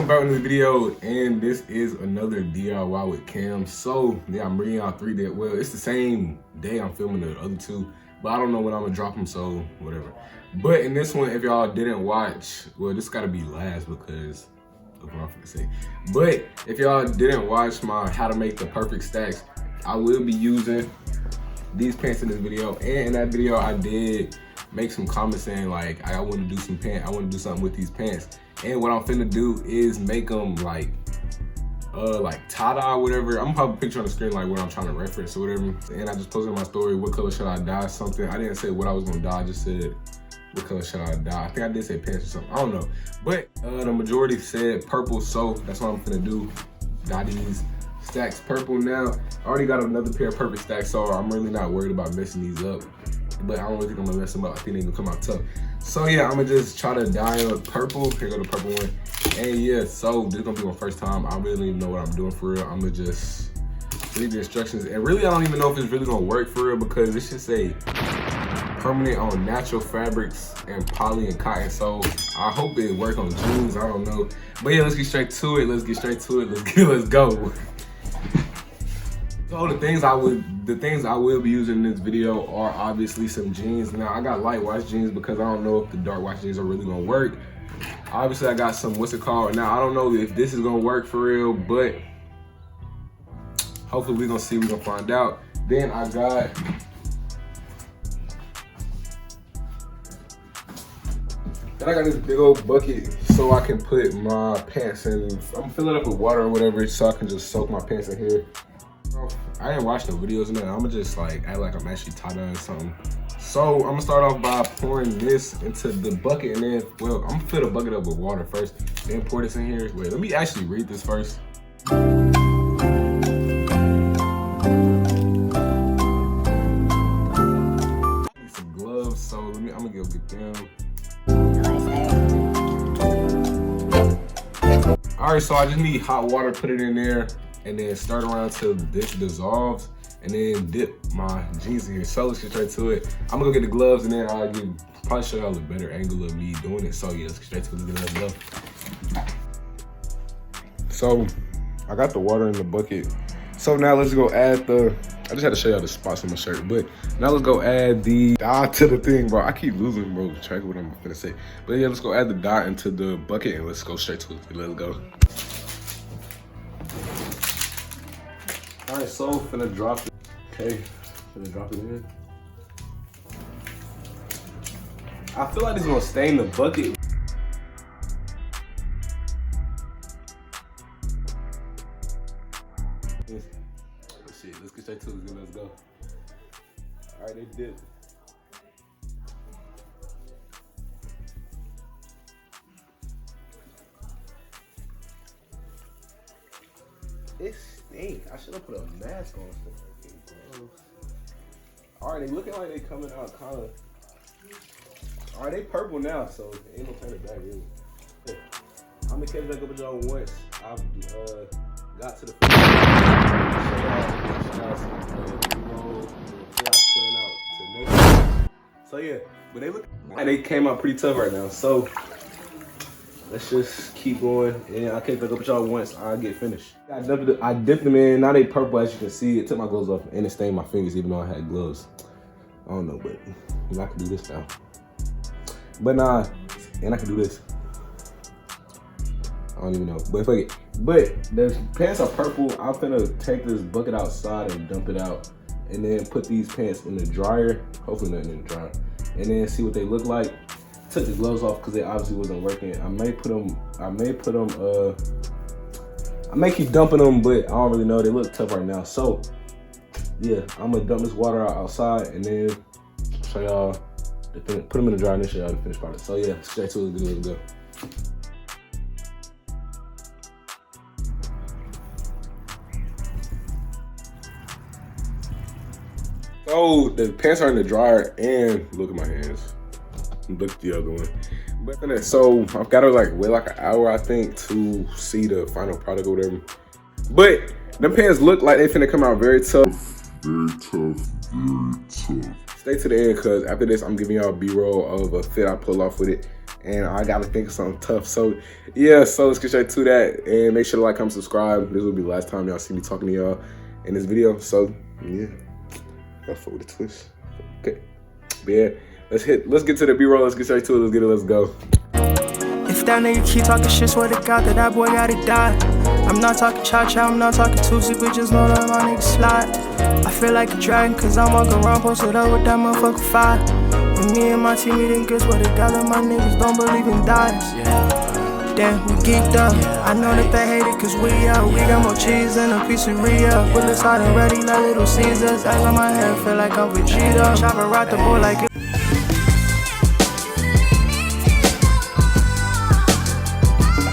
I'm back in this video, and this is another DIY with Cam. So yeah, I'm bringing out 3 days. Well, it's the same day I'm filming the other 2, but I don't know when I'm gonna drop them, so whatever. But in this one, if y'all didn't watch, well, this gotta be last because of what I'm gonna say. But if y'all didn't watch my how to make the perfect stacks, I will be using these pants in this video. And in that video, I did make some comments saying like I want to do some pants. I want to do something with these pants. And what I'm finna do is make them like tie-dye or whatever. I'm gonna put a picture on the screen like what I'm trying to reference or whatever. And I just posted in my story, what color should I dye something. I didn't say what I was gonna dye, I just said what color should I dye. I think I did say pants or something, I don't know. But the majority said purple, so that's what I'm finna do. Dye these stacks purple now. I already got another pair of perfect stacks, so I'm really not worried about messing these up. But I don't really think I'm gonna mess them up. I think they're gonna come out tough. So yeah, I'm gonna just try to dye up purple. Here go the purple one. And yeah, so this is gonna be my first time. I really don't even know what I'm doing for real. I'm gonna just read the instructions. And really, I don't even know if it's really gonna work for real because it should say permanent on natural fabrics and poly and cotton. So I hope it work on jeans, I don't know. But yeah, let's get straight to it. Let's go. So the things I will be using in this video are obviously some jeans. Now I got light wash jeans because I don't know if the dark wash jeans are really gonna work. Obviously I got some, what's it called? Now I don't know if this is gonna work for real, but hopefully we're gonna see, we're gonna find out. Then I got this big old bucket so I can put my pants in. I'm filling it up with water or whatever so I can just soak my pants in here. I didn't watch the videos, man. I'm gonna just like act like I'm actually tie-dyeing something. So I'm gonna start off by pouring this into the bucket and then, well, I'm gonna fill the bucket up with water first, then pour this in here. Wait, let me actually read this first. I need some gloves, so I'm gonna go get them. All right, so I just need hot water, put it in there, and then stir it around till this dissolves, and then dip my jeans in here. So let's get straight to it. I'm gonna go get the gloves, and then I'll probably show y'all a better angle of me doing it. So yeah, let's get straight to it. Let's go. So I got the water in the bucket. So now let's go add I just had to show y'all the spots on my shirt, but now let's go add the dye to the thing, bro. I keep losing, bro, track of what I'm gonna say. But yeah, let's go add the dye into the bucket and let's go straight to it. Let's go. All right, so finna drop it. Okay, finna drop it in. I feel like it's gonna stain the bucket. Shit, let's get straight to it. Let's go. All right, they did. It stink. I should have put a mask on. All right, they looking like they coming out kind of. All right, they purple now, so ain't no turning back really. I'm gonna catch back up with y'all once I've got to the so yeah, but they look like they came out pretty tough right now. So let's just keep going, and I'll catch back up with y'all once I get finished. I dipped them in. Now they purple, as you can see. It took my gloves off, and it stained my fingers, even though I had gloves. I don't know, but I can do this now. But nah, and I can do this. I don't even know, but fuck it. But the pants are purple. I'm finna take this bucket outside and dump it out, and then put these pants in the dryer. Hopefully nothing in the dryer, and then see what they look like. Took the gloves off because they obviously wasn't working. I may keep dumping them, but I don't really know. They look tough right now. So yeah, I'm gonna dump this water out outside and then show y'all, put them in the dryer and then show y'all the finished product. So yeah, straight to it, let's go. So the pants are in the dryer, and look at my hands. Look at the other one. But so I've got to like wait like an hour, I think, to see the final product or whatever. But them pants look like they finna come out very tough. Very tough, very tough. stay to the end, because after this, I'm giving y'all a B-roll of a fit I pull off with it. And I gotta think of something tough. So yeah, so let's get straight to that. And make sure to like, comment, subscribe. This will be the last time y'all see me talking to y'all in this video. So yeah, gotta fuck with the twist. Okay, but yeah, let's get to the B-roll. Let's get straight to it. Let's get it. Let's go. If that nigga keep talking shit, swear to God that boy gotta die. I'm not talking cha-cha, I'm not talking Tuesday, but just know that my niggas slide. I feel like a dragon, cause I'm walking around posted up with that motherfucker fire. And me and my team eating good, swear to God that my niggas don't believe in diets. Damn, we geeked up. I know that they hate it cause we out. We got more cheese than a pizzeria. Bullets hot and ready like Little Caesars. Eyes on my head, feel like I'm Vegeta. Chopper right the bull like